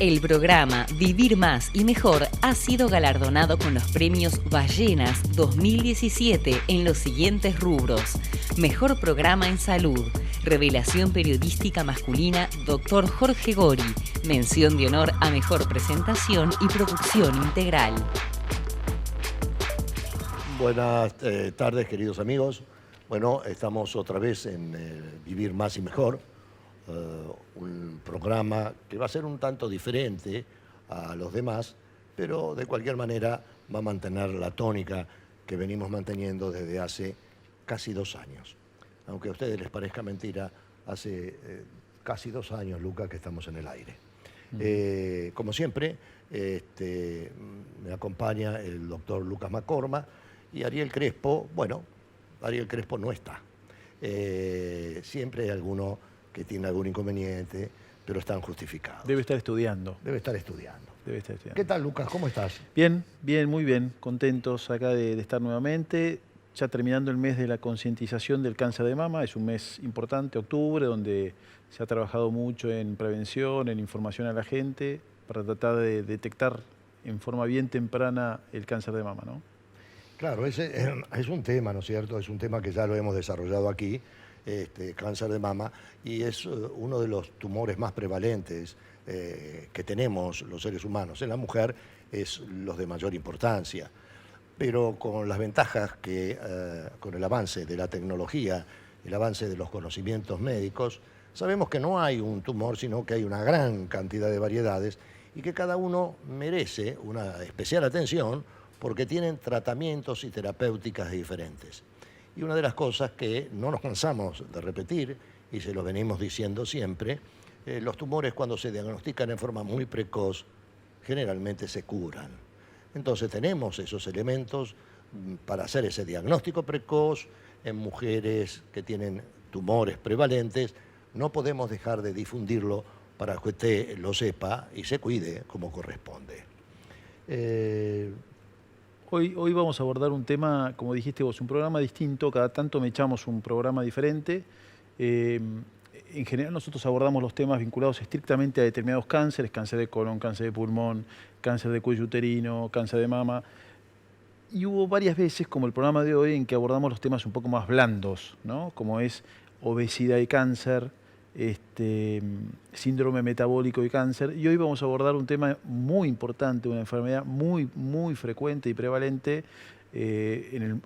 El programa Vivir Más y Mejor ha sido galardonado con los premios Ballenas 2017 en los siguientes rubros: Mejor Programa en Salud, Revelación Periodística Masculina Dr. Jorge Gori, Mención de Honor a Mejor Presentación y Producción Integral. Buenas tardes, queridos amigos. Bueno, estamos otra vez en Vivir Más y Mejor, un programa que va a ser un tanto diferente a los demás, pero de cualquier manera va a mantener la tónica que venimos manteniendo desde hace casi 2 años. Aunque a ustedes les parezca mentira, hace casi 2 años, Luca, que estamos en el aire. Como siempre, me acompaña el doctor Lucas Macorma y Ariel Crespo. Bueno, Ariel Crespo no está. Siempre hay alguno que tiene algún inconveniente, pero están justificados. Debe estar estudiando. Debe estar estudiando. ¿Qué tal, Lucas? ¿Cómo estás? Bien, muy bien. Contentos acá de estar nuevamente. Ya terminando el mes de la concientización del cáncer de mama. Es un mes importante, octubre, donde se ha trabajado mucho en prevención, en información a la gente, para tratar de detectar en forma bien temprana el cáncer de mama, ¿no? Claro, ese es un tema, ¿no es cierto? Es un tema que ya lo hemos desarrollado aquí, cáncer de mama, y es uno de los tumores más prevalentes que tenemos los seres humanos. En la mujer es los de mayor importancia, pero con las ventajas que, con el avance de la tecnología, el avance de los conocimientos médicos, sabemos que no hay un tumor, sino que hay una gran cantidad de variedades y que cada uno merece una especial atención porque tienen tratamientos y terapéuticas diferentes. Y una de las cosas que no nos cansamos de repetir, y se lo venimos diciendo siempre, los tumores cuando se diagnostican en forma muy precoz, generalmente se curan. Entonces tenemos esos elementos para hacer ese diagnóstico precoz en mujeres que tienen tumores prevalentes. No podemos dejar de difundirlo para que usted lo sepa y se cuide como corresponde. Hoy vamos a abordar un tema, como dijiste vos, un programa distinto. Cada tanto me echamos un programa diferente. En general nosotros abordamos los temas vinculados estrictamente a determinados cánceres: cáncer de colon, cáncer de pulmón, cáncer de cuello uterino, cáncer de mama. Y hubo varias veces, como el programa de hoy, en que abordamos los temas un poco más blandos, ¿no? Como es obesidad y cáncer, síndrome metabólico y cáncer. Y hoy vamos a abordar un tema muy importante, una enfermedad muy frecuente y prevalente,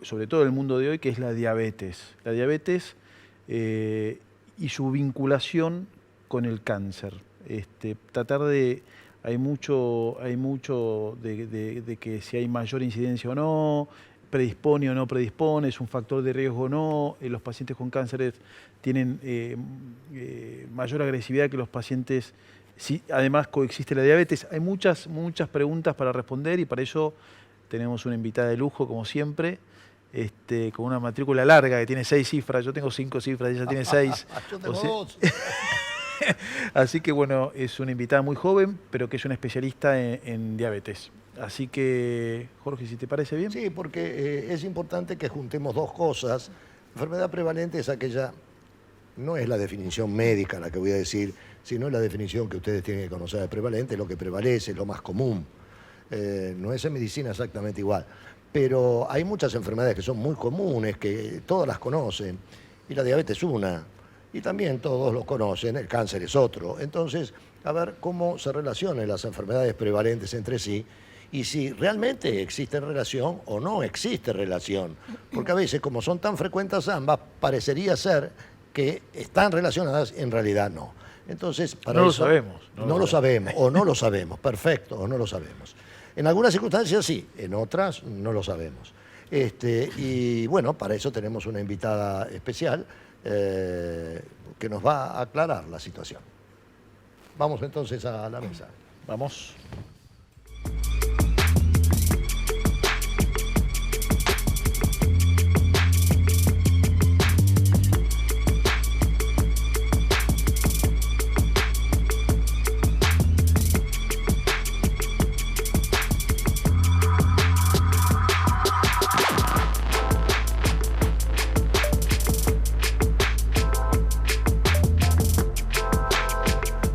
sobre todo en el mundo de hoy, que es la diabetes. La diabetes y su vinculación con el cáncer. Hay mucho de que si hay mayor incidencia o no, predispone o no predispone, es un factor de riesgo o no. Los pacientes con cánceres tienen mayor agresividad que los pacientes si además coexiste la diabetes. Hay muchas preguntas para responder y para eso tenemos una invitada de lujo, como siempre, con una matrícula larga que tiene 6 cifras. Yo tengo 5 cifras y ella tiene 6. Yo tengo 2. Así que bueno, es una invitada muy joven, pero que es una especialista en diabetes. Así que, Jorge, si te parece bien. Sí, porque es importante que juntemos dos cosas. Enfermedad prevalente es aquella, no es la definición médica la que voy a decir, sino la definición que ustedes tienen que conocer de prevalente, lo que prevalece, lo más común. No es en medicina exactamente igual, pero hay muchas enfermedades que son muy comunes, que todas las conocen, y la diabetes es una, y también todos lo conocen, el cáncer es otro. Entonces, a ver cómo se relacionan las enfermedades prevalentes entre sí, y si realmente existe relación o no existe relación. Porque a veces, como son tan frecuentes ambas, parecería ser que están relacionadas, en realidad no. Entonces, para no eso, lo sabemos. No lo sabemos, o no lo sabemos, perfecto, o no lo sabemos. En algunas circunstancias sí, en otras no lo sabemos. Y bueno, para eso tenemos una invitada especial que nos va a aclarar la situación. Vamos entonces a la mesa. Vamos.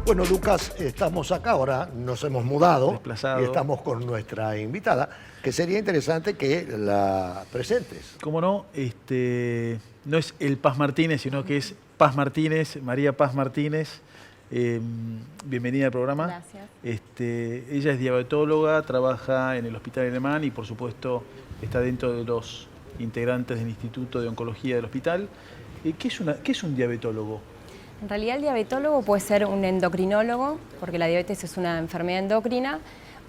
Bueno, Lucas, estamos acá ahora, nos hemos mudado Desplazado. y estamos con nuestra invitada, que sería interesante que la presentes. ¿Cómo no? No es el Paz Martínez, sino que es Paz Martínez, María Paz Martínez. Bienvenida al programa. Gracias. Ella es diabetóloga, trabaja en el Hospital Alemán y por supuesto está dentro de los integrantes del Instituto de Oncología del hospital. ¿Qué es un diabetólogo? En realidad el diabetólogo puede ser un endocrinólogo, porque la diabetes es una enfermedad endocrina,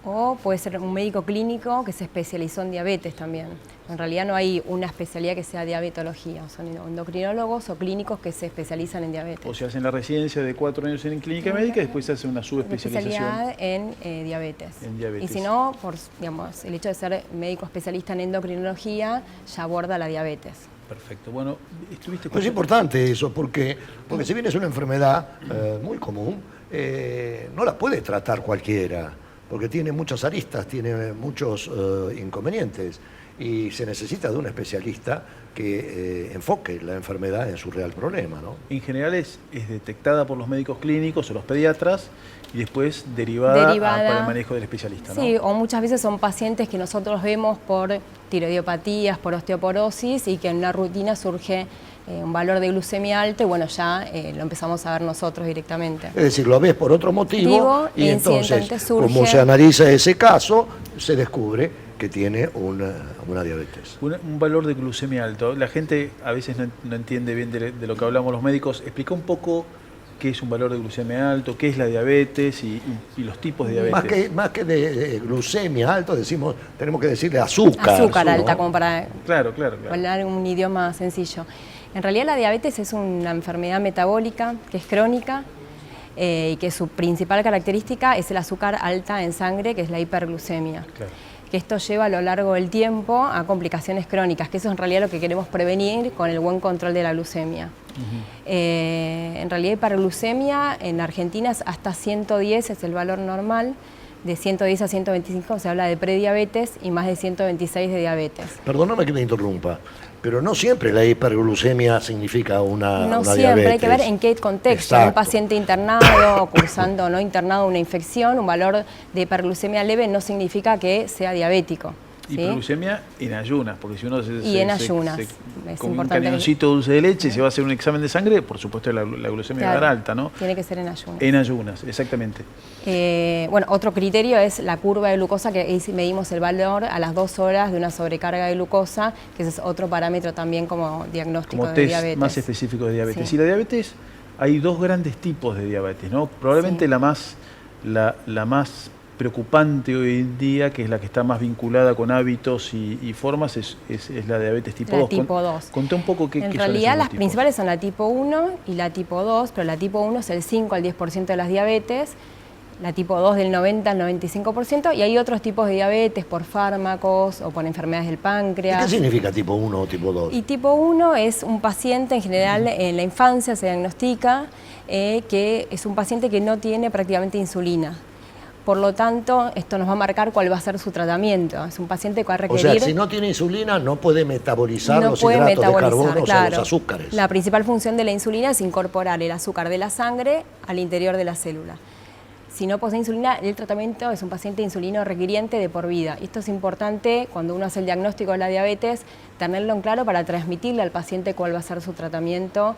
o puede ser un médico clínico que se especializó en diabetes también. En realidad no hay una especialidad que sea diabetología, son endocrinólogos o clínicos que se especializan en diabetes. O sea, hacen la residencia de 4 años en clínica médica y después se hace una subespecialización. Especialidad en diabetes. En diabetes. Y si no, digamos, el hecho de ser médico especialista en endocrinología ya aborda la diabetes. Perfecto. Bueno, estuviste... Pues es importante eso, porque si bien es una enfermedad muy común, no la puede tratar cualquiera, porque tiene muchas aristas, tiene muchos inconvenientes, y se necesita de un especialista que enfoque la enfermedad en su real problema, ¿no? En general es detectada por los médicos clínicos o los pediatras y después derivada para el manejo del especialista, ¿no? Sí, o muchas veces son pacientes que nosotros vemos por tiroidopatías, por osteoporosis y que en una rutina surge un valor de glucemia alto y bueno, ya lo empezamos a ver nosotros directamente. Es decir, lo ves por otro motivo y entonces, surge... como se analiza ese caso, se descubre que tiene una diabetes. Un valor de glucemia alto. La gente a veces no entiende bien de lo que hablamos los médicos. Explica un poco qué es un valor de glucemia alto, qué es la diabetes y los tipos de diabetes. Más que de glucemia alto, tenemos que decirle azúcar. Azúcar alta, como para claro. hablar un idioma sencillo. En realidad la diabetes es una enfermedad metabólica que es crónica y que su principal característica es el azúcar alta en sangre, que es la hiperglucemia. Claro. Que esto lleva a lo largo del tiempo a complicaciones crónicas, que eso es en realidad lo que queremos prevenir con el buen control de la glucemia. En realidad hiperglucemia en Argentina es hasta 110 es el valor normal, de 110 a 125 se habla de prediabetes y más de 126 de diabetes. Perdóname que me interrumpa, pero no siempre la hiperglucemia significa una No siempre, siempre, hay que ver en qué contexto. Exacto. Un paciente internado o cursando o no internado una infección, un valor de hiperglucemia leve no significa que sea diabético. ¿sí? Hiperglucemia en ayunas, porque si uno se come un cañoncito de dulce de leche y se va a hacer un examen de sangre, por supuesto la glucemia va a dar alta, ¿no? Tiene que ser en ayunas. En ayunas, exactamente. Bueno, otro criterio es la curva de glucosa, que ahí medimos el valor a las 2 horas de una sobrecarga de glucosa, que ese es otro parámetro también como diagnóstico como de test diabetes. Más específico de diabetes. Sí. Y la diabetes, hay dos grandes tipos de diabetes, ¿no? Probablemente sí. la más preocupante hoy en día, que es la que está más vinculada con hábitos y formas, es la diabetes tipo 2. Tipo 2. Conté un poco qué son. En realidad las principales son la tipo 1 y la tipo 2, pero la tipo 1 es el 5 al 10% de las diabetes, la tipo 2 del 90 al 95%, y hay otros tipos de diabetes por fármacos o por enfermedades del páncreas. ¿Y qué significa tipo 1 o tipo 2? Y tipo 1 es un paciente, en general en la infancia se diagnostica, que es un paciente que no tiene prácticamente insulina. Por lo tanto, esto nos va a marcar cuál va a ser su tratamiento. Es un paciente que va a requerir... O sea, si no tiene insulina, no puede metabolizar los hidratos de carbono, claro. O sea, los azúcares. La principal función de la insulina es incorporar el azúcar de la sangre al interior de la célula. Si no posee insulina, el tratamiento es un paciente insulino requiriente de por vida. Esto es importante cuando uno hace el diagnóstico de la diabetes, tenerlo en claro para transmitirle al paciente cuál va a ser su tratamiento,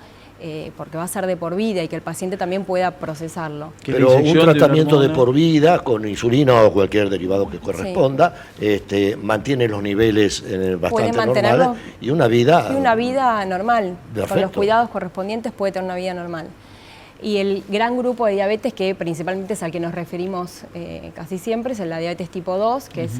porque va a ser de por vida y que el paciente también pueda procesarlo. Pero un tratamiento de por vida con insulina o cualquier derivado que corresponda, sí. Mantiene los niveles bastante normales y una vida normal. Perfecto. Con los cuidados correspondientes puede tener una vida normal. Y el gran grupo de diabetes, que principalmente es al que nos referimos casi siempre, es la diabetes tipo 2, que es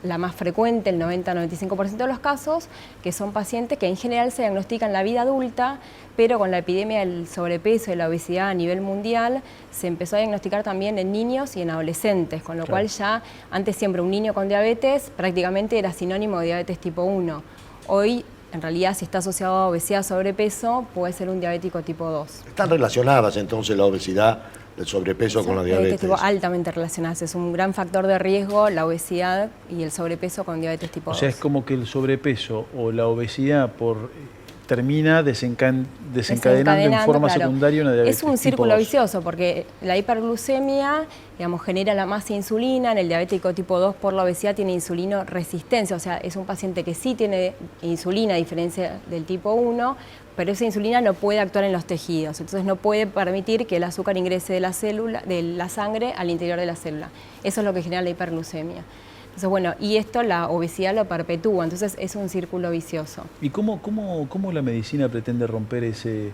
la más frecuente, el 90-95% de los casos, que son pacientes que en general se diagnostican en la vida adulta, pero con la epidemia del sobrepeso y la obesidad a nivel mundial, se empezó a diagnosticar también en niños y en adolescentes, con lo cual ya antes siempre un niño con diabetes prácticamente era sinónimo de diabetes tipo 1. Hoy, en realidad, si está asociado a obesidad, sobrepeso, puede ser un diabético tipo 2. ¿Están relacionadas entonces la obesidad, el sobrepeso con la diabetes? Tipo altamente relacionadas. Es un gran factor de riesgo la obesidad y el sobrepeso con diabetes tipo 2. O sea, es como que el sobrepeso o la obesidad por termina desencadenando en forma secundaria una diabetes. Es un círculo vicioso porque la hiperglucemia, digamos, genera más insulina. En el diabético tipo 2 por la obesidad tiene insulino resistencia, o sea, es un paciente que sí tiene insulina a diferencia del tipo 1, pero esa insulina no puede actuar en los tejidos, entonces no puede permitir que el azúcar ingrese de la sangre al interior de la célula. Eso es lo que genera la hiperglucemia. Entonces, bueno, y esto la obesidad lo perpetúa, entonces es un círculo vicioso. ¿Y cómo la medicina pretende romper ese...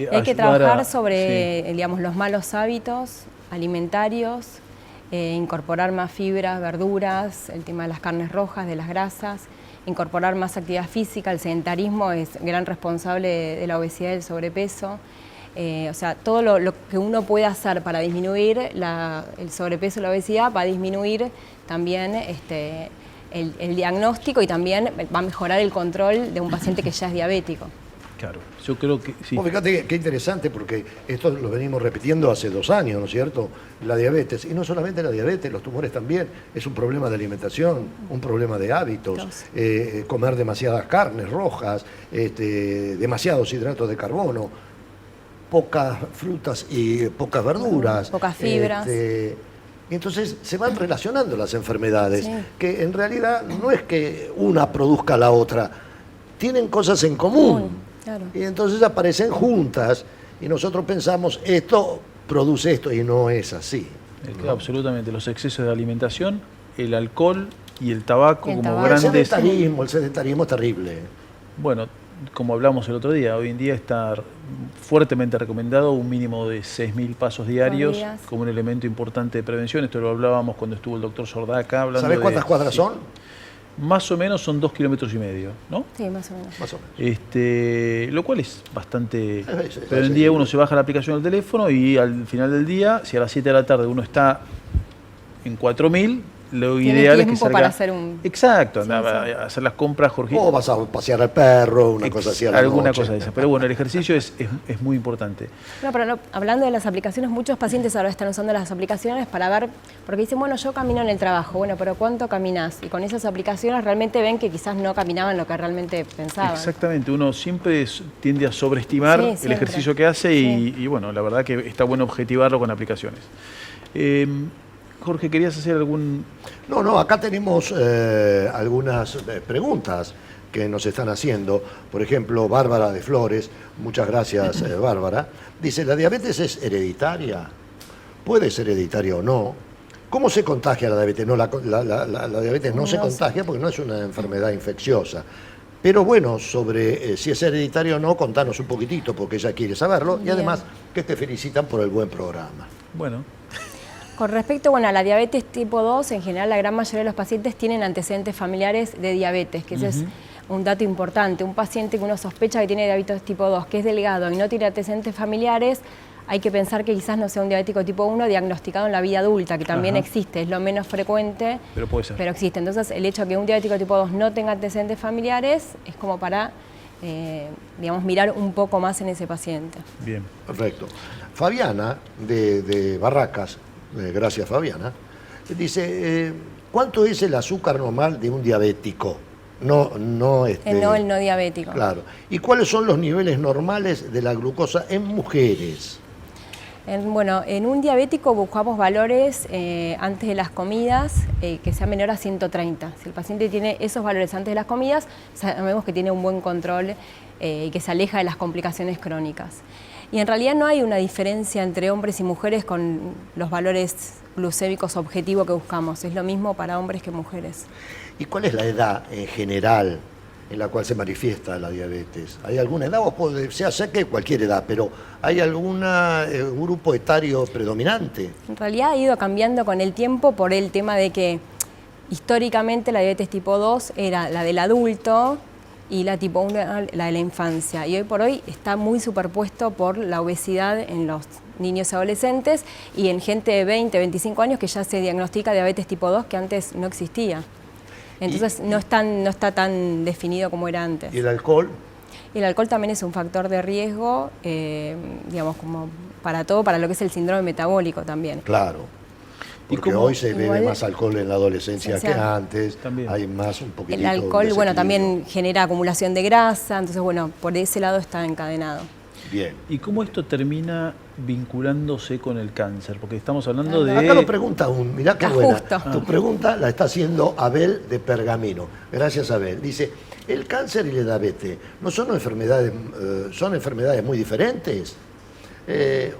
Hay que trabajar sobre, digamos, los malos hábitos alimentarios, incorporar más fibras, verduras, el tema de las carnes rojas, de las grasas, incorporar más actividad física. El sedentarismo es gran responsable de la obesidad y del sobrepeso. O sea, todo lo que uno puede hacer para disminuir el sobrepeso y la obesidad va a disminuir también el diagnóstico y también va a mejorar el control de un paciente que ya es diabético. Claro, yo creo que sí. Fíjate qué interesante, porque esto lo venimos repitiendo hace 2 años, ¿no es cierto? La diabetes, y no solamente la diabetes, los tumores también, es un problema de alimentación, un problema de hábitos, comer demasiadas carnes rojas, demasiados hidratos de carbono, pocas frutas y pocas verduras. Pocas fibras. Entonces se van relacionando las enfermedades, que en realidad no es que una produzca a la otra, tienen cosas en común. Claro. Y entonces aparecen juntas y nosotros pensamos, esto produce esto, y no es así. ¿No? Absolutamente, los excesos de alimentación, el alcohol y el tabaco como El grandes... sedentarismo es terrible. Bueno, como hablamos el otro día, hoy en día está fuertemente recomendado un mínimo de 6.000 pasos diarios como un elemento importante de prevención. Esto lo hablábamos cuando estuvo el doctor Sordaca hablando. ¿Sabés cuántas cuadras son? Más o menos son 2,5 kilómetros, ¿no? Sí, más o menos. Más o menos. Lo cual es bastante... Pero hoy en día uno se baja la aplicación del teléfono y al final del día, si a las 7 de la tarde uno está en 4.000, lo ideal es que salga... para hacer un... Exacto, a hacer las compras, Jorge. O vas a pasear al perro, una cosa así a la alguna noche. cosa de esa. Pero bueno, el ejercicio es muy importante. No, pero hablando de las aplicaciones, muchos pacientes ahora están usando las aplicaciones para ver, porque dicen, bueno, yo camino en el trabajo, bueno, pero ¿cuánto caminas? Y con esas aplicaciones realmente ven que quizás no caminaban lo que realmente pensaban. Exactamente, uno siempre tiende a sobreestimar el ejercicio que hace y bueno, la verdad que está bueno objetivarlo con aplicaciones. Jorge, ¿querías hacer algún...? No, acá tenemos algunas preguntas que nos están haciendo. Por ejemplo, Bárbara de Flores, muchas gracias Bárbara, dice, ¿la diabetes es hereditaria? ¿Puede ser hereditaria o no? ¿Cómo se contagia la diabetes? No, la diabetes no se contagia porque no es una enfermedad infecciosa. Pero bueno, sobre si es hereditaria o no, contanos un poquitito porque ella quiere saberlo. Y además que te felicitan por el buen programa. Bueno. Con respecto a la diabetes tipo 2, en general la gran mayoría de los pacientes tienen antecedentes familiares de diabetes, que ese es un dato importante. Un paciente que uno sospecha que tiene diabetes tipo 2, que es delgado y no tiene antecedentes familiares, hay que pensar que quizás no sea un diabético tipo 1 diagnosticado en la vida adulta, que también existe, es lo menos frecuente, pero puede ser. Pero existe. Entonces, el hecho de que un diabético tipo 2 no tenga antecedentes familiares es como para, digamos, mirar un poco más en ese paciente. Bien. Perfecto. Fabiana, de Barracas, gracias Fabiana, dice, ¿cuánto es el azúcar normal de un diabético? No el no diabético. Claro. ¿Y cuáles son los niveles normales de la glucosa en mujeres? Bueno, en un diabético buscamos valores antes de las comidas que sean menor a 130. Si el paciente tiene esos valores antes de las comidas, sabemos que tiene un buen control y que se aleja de las complicaciones crónicas. Y en realidad no hay una diferencia entre hombres y mujeres con los valores glucémicos objetivos que buscamos. Es lo mismo para hombres que mujeres. ¿Y cuál es la edad en general en la cual se manifiesta la diabetes? ¿Hay alguna edad? Sé que cualquier edad, pero ¿hay algún grupo etario predominante? En realidad ha ido cambiando con el tiempo por el tema de que históricamente la diabetes tipo 2 era la del adulto y la tipo 1 la de la infancia. Y hoy por hoy está muy superpuesto por la obesidad en los niños y adolescentes y en gente de 20, 25 años que ya se diagnostica diabetes tipo 2 que antes no existía. Entonces no está tan definido como era antes. ¿Y el alcohol? El alcohol también es un factor de riesgo, digamos, como para todo, para lo que es el síndrome metabólico también. Claro. Porque hoy se bebe más alcohol en la adolescencia que antes, también. Hay más un poquitito El alcohol, de bueno, desequilibrio. también genera acumulación de grasa, entonces, bueno, por ese lado está encadenado. Bien. ¿Y cómo esto termina vinculándose con el cáncer? Porque estamos hablando de... Acá lo pregunta mirá qué Está buena. justo. Tu pregunta la está haciendo Abel de Pergamino. Gracias, Abel. Dice, ¿el cáncer y la diabetes no son enfermedades muy diferentes?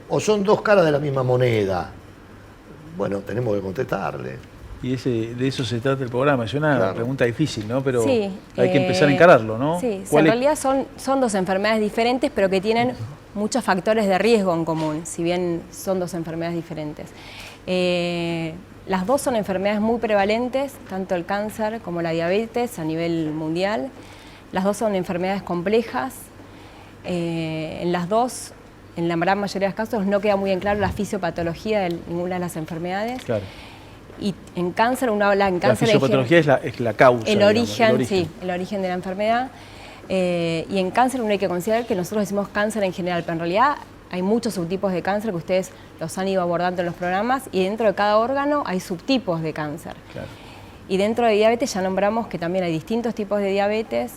¿O son dos caras de la misma moneda? Bueno, tenemos que contestarle. Y de eso se trata el programa. Es una pregunta difícil, ¿no? Pero Sí, hay que empezar a encararlo, ¿no? Sí, en realidad son dos enfermedades diferentes, pero que tienen muchos factores de riesgo en común, si bien son dos enfermedades diferentes. Las dos son enfermedades muy prevalentes, tanto el cáncer como la diabetes a nivel mundial. Las dos son enfermedades complejas. En las dos, en la gran mayoría de los casos, no queda muy en claro la fisiopatología de ninguna de las enfermedades. Claro. Y en cáncer, uno habla en cáncer... La fisiopatología es la causa. El origen, digamos, sí, el origen de la enfermedad. Y en cáncer uno hay que considerar que nosotros decimos cáncer en general, pero en realidad hay muchos subtipos de cáncer que ustedes los han ido abordando en los programas, y dentro de cada órgano hay subtipos de cáncer. Claro. Y dentro de diabetes ya nombramos que también hay distintos tipos de diabetes,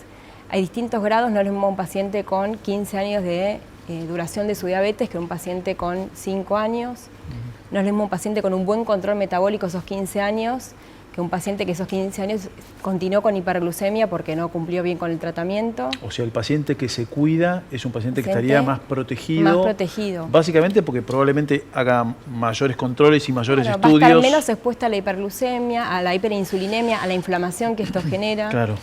hay distintos grados, no es lo mismo un paciente con 15 años de duración de su diabetes que un paciente con 5 años. No es lo mismo un paciente con un buen control metabólico esos 15 años que un paciente que esos 15 años continuó con hiperglucemia porque no cumplió bien con el tratamiento. O sea, el paciente que se cuida es un paciente que estaría más protegido. Más protegido. Básicamente porque probablemente haga mayores controles y mayores estudios. Va a estar menos expuesta a la hiperglucemia, a la hiperinsulinemia, a la inflamación que esto genera. Claro.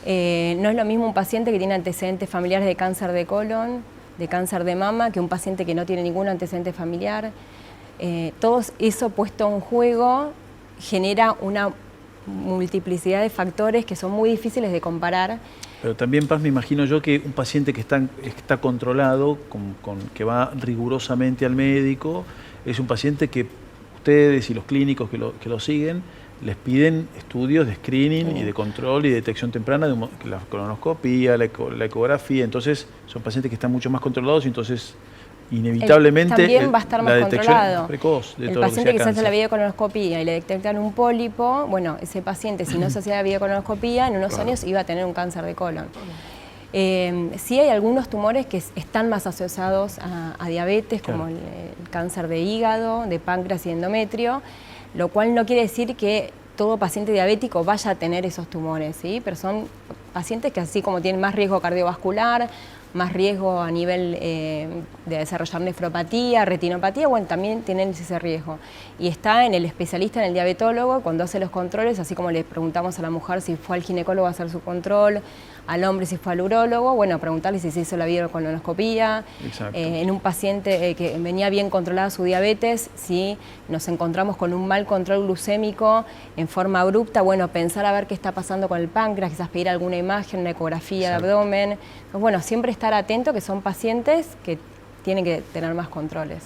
No es lo mismo un paciente que tiene antecedentes familiares de cáncer de colon, de cáncer de mama, que un paciente que no tiene ningún antecedente familiar. Todo eso puesto en juego genera una multiplicidad de factores que son muy difíciles de comparar. Pero también, Paz, me imagino yo que un paciente que está controlado, que va rigurosamente al médico, es un paciente que ustedes y los clínicos que lo siguen les piden estudios de screening y de control y detección temprana, la colonoscopía, la ecografía. Entonces son pacientes que están mucho más controlados y entonces inevitablemente también va a estar más controlado. Precoz de el todo paciente que se hace cáncer. la videocolonoscopía y le detectan un pólipo, bueno, ese paciente si no se hacía la videocolonoscopía, en unos años iba a tener un cáncer de colon. Sí hay algunos tumores que están más asociados a diabetes, como el cáncer de hígado, de páncreas y endometrio, lo cual no quiere decir que todo paciente diabético vaya a tener esos tumores, ¿sí? Pero son pacientes que así como tienen más riesgo cardiovascular, más riesgo a nivel de desarrollar nefropatía, retinopatía, bueno, también tienen ese riesgo. Y está en el especialista, en el diabetólogo, cuando hace los controles, así como le preguntamos a la mujer si fue al ginecólogo a hacer su control, al hombre si fue al urólogo, bueno, preguntarle si se hizo la videocolonoscopía. En un paciente que venía bien controlada su diabetes, si nos encontramos con un mal control glucémico en forma abrupta, bueno, pensar a ver qué está pasando con el páncreas, quizás pedir alguna imagen, una ecografía de abdomen. Entonces, bueno, siempre estar atento que son pacientes que tienen que tener más controles.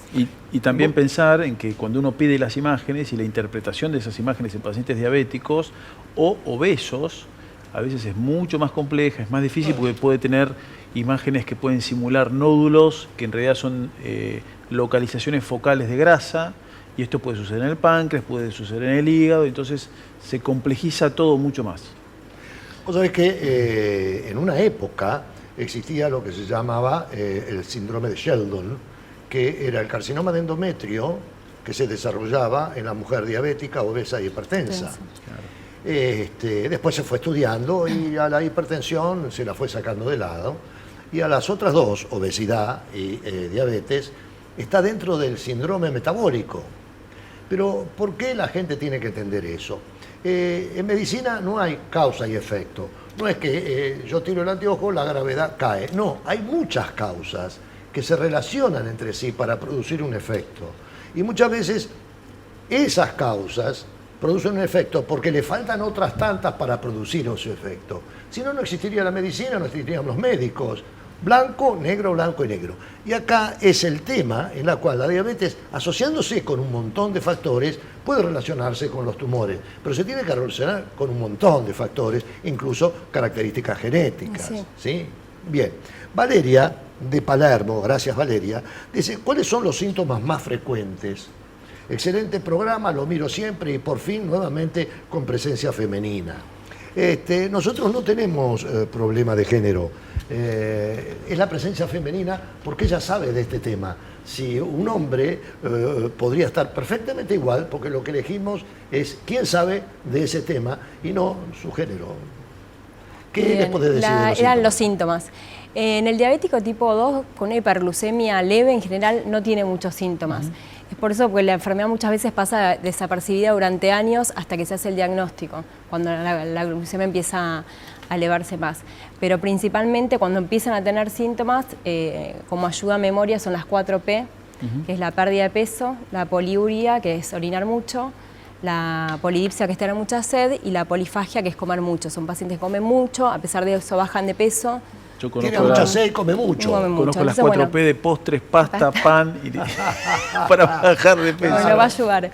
Y también pensar en que cuando uno pide las imágenes y la interpretación de esas imágenes en pacientes diabéticos o obesos, a veces es mucho más compleja, es más difícil porque puede tener imágenes que pueden simular nódulos, que en realidad son localizaciones focales de grasa, y esto puede suceder en el páncreas, puede suceder en el hígado, entonces se complejiza todo mucho más. Vos sabés que en una época existía lo que se llamaba el síndrome de Sheldon, que era el carcinoma de endometrio que se desarrollaba en la mujer diabética, obesa y hipertensa. Después se fue estudiando y a la hipertensión se la fue sacando de lado, y a las otras dos, obesidad y diabetes, está dentro del síndrome metabólico. Pero ¿por qué la gente tiene que entender eso? En medicina no hay causa y efecto. No es que yo tiro el anteojo, la gravedad cae. No, hay muchas causas que se relacionan entre sí para producir un efecto. Y muchas veces esas causas producen un efecto porque le faltan otras tantas para producir ese efecto. Si no, no existiría la medicina, no existirían los médicos. Blanco, negro, blanco y negro. Y acá es el tema en la cual la diabetes, asociándose con un montón de factores, puede relacionarse con los tumores, pero se tiene que relacionar con un montón de factores, incluso características genéticas. Sí. ¿Sí? Bien. Valeria, de Palermo, gracias Valeria, dice, ¿cuáles son los síntomas más frecuentes excelente programa, lo miro siempre y por fin nuevamente con presencia femenina. Nosotros no tenemos problema de género, es la presencia femenina porque ella sabe de este tema. Si un hombre podría estar perfectamente igual, porque lo que elegimos es quién sabe de ese tema y no su género. ¿Qué les puede decir de los eran los síntomas? En el diabético tipo 2, con una hiperglucemia leve, en general no tiene muchos síntomas. Es por eso que la enfermedad muchas veces pasa desapercibida durante años hasta que se hace el diagnóstico, cuando la glucemia empieza a elevarse más. Pero principalmente cuando empiezan a tener síntomas, como ayuda a memoria, son las 4P, que es la pérdida de peso, la poliuria, que es orinar mucho, la polidipsia, que es tener mucha sed, y la polifagia, que es comer mucho. Son pacientes que comen mucho, a pesar de eso bajan de peso. Tiene mucha sed y come mucho. Conozco las 4P de postres, pasta, pan, para bajar de peso. Bueno, va a ayudar.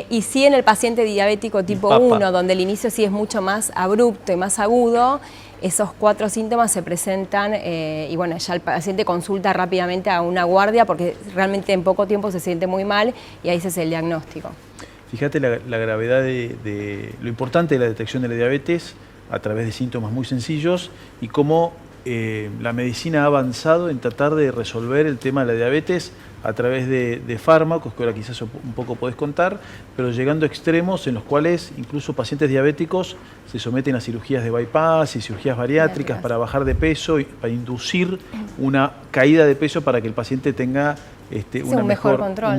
Y sí, en el paciente diabético tipo 1, donde el inicio sí es mucho más abrupto y más agudo, esos 4 síntomas se presentan y bueno, ya el paciente consulta rápidamente a una guardia porque realmente en poco tiempo se siente muy mal y ahí se hace el diagnóstico. Fíjate la gravedad de lo importante de la detección de la diabetes a través de síntomas muy sencillos y cómo la medicina ha avanzado en tratar de resolver el tema de la diabetes a través de fármacos, que ahora quizás un poco podés contar, pero llegando a extremos en los cuales incluso pacientes diabéticos se someten a cirugías de bypass y cirugías bariátricas para bajar de peso y para inducir una caída de peso para que el paciente tenga un mejor control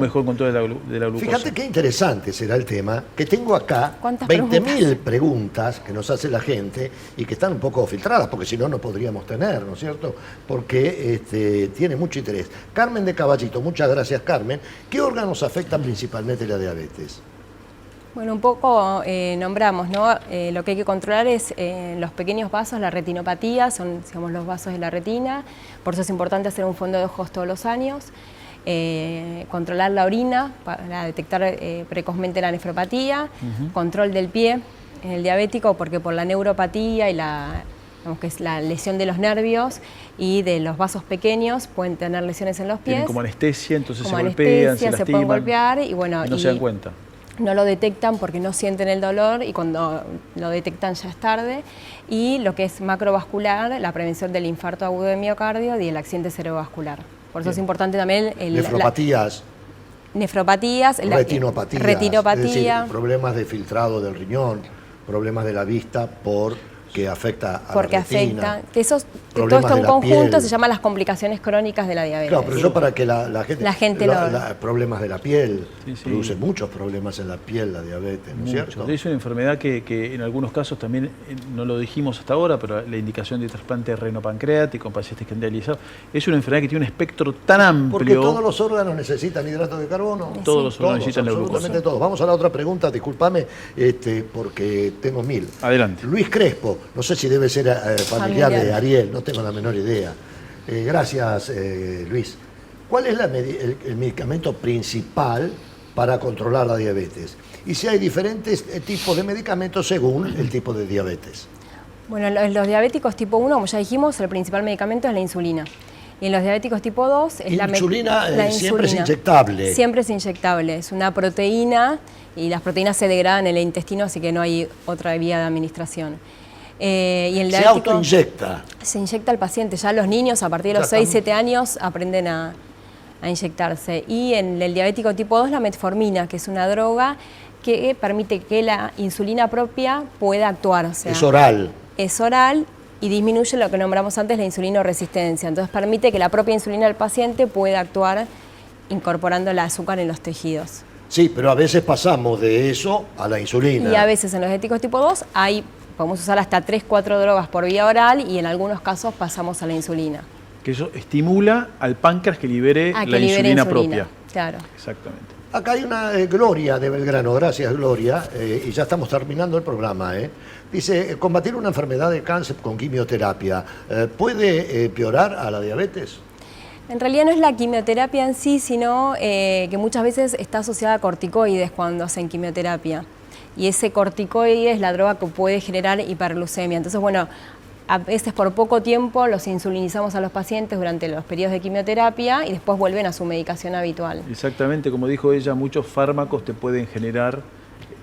de la glucosa. Fíjate qué interesante será el tema, que tengo acá 20.000 preguntas que nos hace la gente y que están un poco filtradas, porque si no, no podríamos tener, ¿no es cierto? Porque tiene mucho interés. Carmen de Caballito, muchas gracias, Carmen. ¿Qué órganos afectan principalmente la diabetes? Bueno, un poco nombramos, ¿no? Lo que hay que controlar es los pequeños vasos, la retinopatía, son, digamos, los vasos de la retina, por eso es importante hacer un fondo de ojos todos los años. Controlar la orina para detectar precozmente la nefropatía, control del pie en el diabético porque por la neuropatía y que es la lesión de los nervios y de los vasos pequeños pueden tener lesiones en los pies. Tienen como anestesia, entonces como se golpean, se lastiman, pueden golpear y bueno, no se dan cuenta. No lo detectan porque no sienten el dolor y cuando lo detectan ya es tarde. Y lo que es macrovascular, la prevención del infarto agudo de miocardio y el accidente cerebrovascular. Por eso es importante también nefropatías, retinopatía, es decir, problemas de filtrado del riñón, problemas de la vista que afecta a la retina. Que todo esto en conjunto se llama las complicaciones crónicas de la diabetes. Claro, pero eso para que la gente problemas de la piel, sí. Produce muchos problemas en la piel la diabetes, ¿no es cierto? Es una enfermedad que en algunos casos también, no lo dijimos hasta ahora, pero la indicación de trasplante renopancreático en pacientes que han dializado, es una enfermedad que tiene un espectro tan amplio. Porque todos los órganos necesitan hidratos de carbono. Todos los órganos necesitan la glucosa. Absolutamente todos. Vamos a la otra pregunta, discúlpame, porque tengo 1000. Adelante. Luis Crespo. No sé si debe ser familiar de Ariel, no tengo la menor idea. Gracias, Luis. ¿Cuál es el medicamento principal para controlar la diabetes? Y si hay diferentes tipos de medicamentos según el tipo de diabetes. Bueno, en los diabéticos tipo 1, como ya dijimos, el principal medicamento es la insulina. Y en los diabéticos tipo 2 es la insulina. Siempre es inyectable. Siempre es inyectable, es una proteína y las proteínas se degradan en el intestino, así que no hay otra vía de administración. Y el se autoinyecta. Se inyecta al paciente. Ya los niños a partir de los 6-7 años aprenden a inyectarse. Y en el diabético tipo 2 la metformina, que es una droga que permite que la insulina propia pueda actuar. O sea, es oral. Es oral y disminuye lo que nombramos antes, la insulinoresistencia. Entonces permite que la propia insulina del paciente pueda actuar incorporando el azúcar en los tejidos. Sí, pero a veces pasamos de eso a la insulina. Y a veces en los diabéticos tipo 2 podemos usar hasta 3-4 drogas por vía oral y en algunos casos pasamos a la insulina. Que eso estimula al páncreas que libere la insulina propia. Claro. Exactamente. Acá hay una Gloria de Belgrano, gracias Gloria, y ya estamos terminando el programa. Dice, combatir una enfermedad de cáncer con quimioterapia, ¿puede empeorar a la diabetes? En realidad no es la quimioterapia en sí, sino que muchas veces está asociada a corticoides cuando hacen quimioterapia. Y ese corticoide es la droga que puede generar hiperglucemia. Entonces, bueno, a veces por poco tiempo los insulinizamos a los pacientes durante los periodos de quimioterapia y después vuelven a su medicación habitual. Exactamente, como dijo ella, muchos fármacos te pueden generar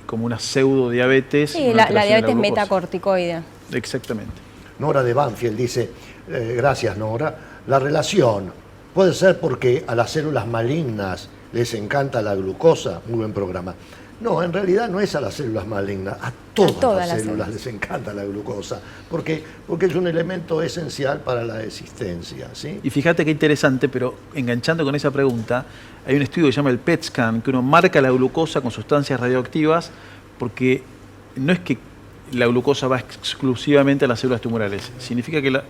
como una pseudo diabetes. Sí, la diabetes metacorticoide. Exactamente. Nora de Banfield dice, gracias Nora, la relación puede ser porque a las células malignas les encanta la glucosa, muy buen programa. No, en realidad no es a las células malignas, a todas las células les encanta la glucosa, porque es un elemento esencial para la existencia, ¿sí? Y fíjate qué interesante, pero enganchando con esa pregunta, hay un estudio que se llama el PET scan, que uno marca la glucosa con sustancias radioactivas, porque no es que la glucosa va exclusivamente a las células tumorales, significa que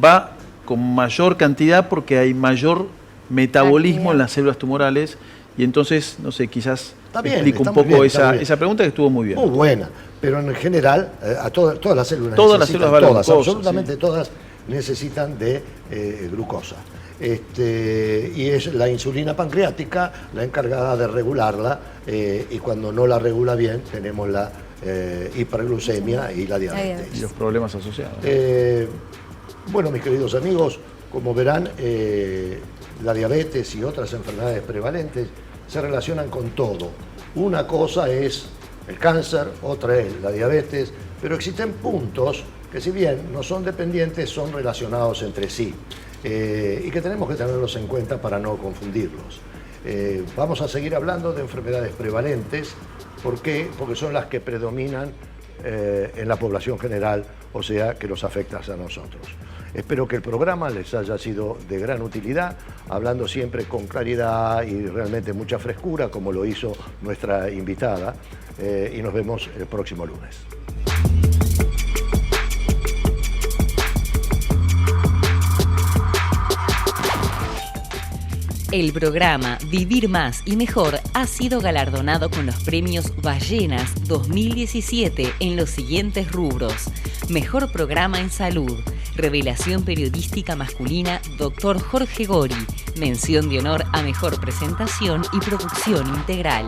va con mayor cantidad porque hay mayor metabolismo en las células tumorales, y entonces, no sé, quizás explico un poco esa pregunta que estuvo muy bien. Muy buena, pero en general a todas las células absolutamente todas necesitan de glucosa. Y es la insulina pancreática la encargada de regularla, y cuando no la regula bien tenemos la hiperglucemia y la diabetes. Y los problemas asociados. Bueno, mis queridos amigos, como verán, la diabetes y otras enfermedades prevalentes se relacionan con todo. Una cosa es el cáncer, otra es la diabetes, pero existen puntos que, si bien no son dependientes, son relacionados entre sí, y que tenemos que tenerlos en cuenta para no confundirlos. Vamos a seguir hablando de enfermedades prevalentes. ¿Por qué? Porque son las que predominan en la población general, o sea, que los afecta a nosotros. Espero que el programa les haya sido de gran utilidad, hablando siempre con claridad y realmente mucha frescura, como lo hizo nuestra invitada, y nos vemos el próximo lunes. El programa Vivir Más y Mejor ha sido galardonado con los premios Ballenas 2017 en los siguientes rubros: Mejor Programa en Salud, Revelación Periodística Masculina Dr. Jorge Gori, Mención de Honor a Mejor Presentación y Producción Integral.